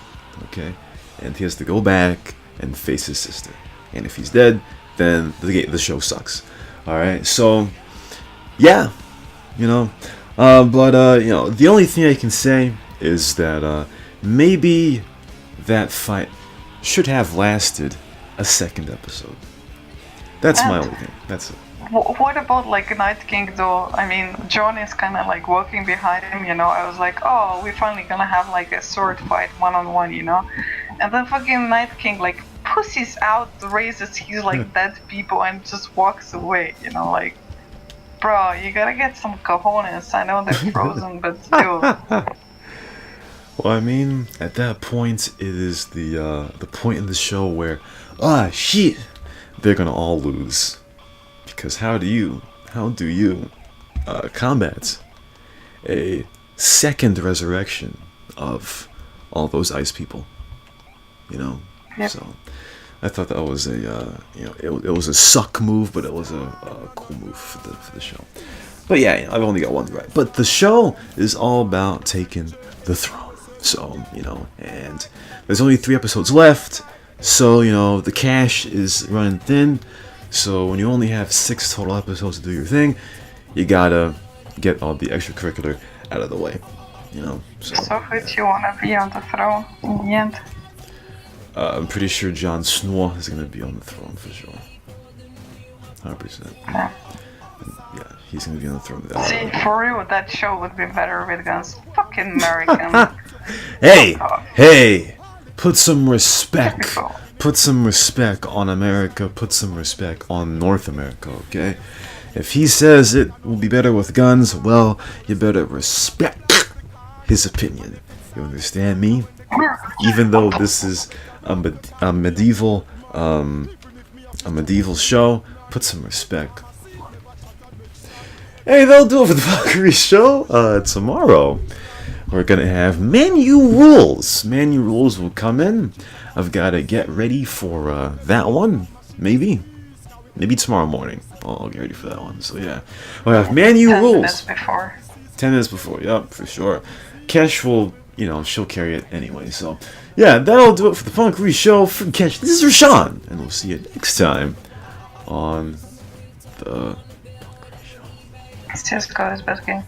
okay? And he has to go back and face his sister. And if he's dead, then the show sucks. Alright, so yeah, you know, but you know, the only thing I can say is that maybe that fight should have lasted a second episode. That's my only thing. That's it. What about like Night King though? I mean, John is kind of like walking behind him, you know. I was like, oh, we're finally gonna have like a sword fight one-on-one, you know. And then fucking Night King like pussies out, raises his like dead people and just walks away, you know, like, bro, you gotta get some cojones. I know they're frozen, but still. Well, I mean, at that point, it is the point in the show where, shit, they're gonna all lose. Because how do you combat a second resurrection of all those ice people? You know, Yep. So I thought that was it was a suck move, but it was a cool move for the show. But yeah, I've only got one right. But the show is all about taking the throne. So, you know, and there's only 3 episodes left. So, you know, the cash is running thin. So when you only have 6 total episodes to do your thing, you gotta get all the extracurricular out of the way. You know. So would you wanna be on the throne in the end? I'm pretty sure Jon Snow is gonna be on the throne for sure. 100%. Yeah. Yeah, he's gonna be on the throne. See, for real, that show would be better with guns. Fucking American. Hey! Put some respect. Typical. Put some respect on America. Put some respect on North America, okay? If he says it will be better with guns, well, you better respect his opinion. You understand me? Even though this is a medieval show, put some respect. Hey, that'll do it for the Punkery show. Tomorrow, we're gonna have menu rules. Menu rules will come in. I've gotta get ready for that one. Maybe tomorrow morning. I'll get ready for that one. So yeah, we'll have menu 10 rules. minutes before. 10 minutes before. Yep, for sure. Kesh will, she'll carry it anyway. So yeah, that'll do it for the Punkery show. For Kesh, this is Rashawn, and we'll see you next time on the Punkery show. It's just go his best game.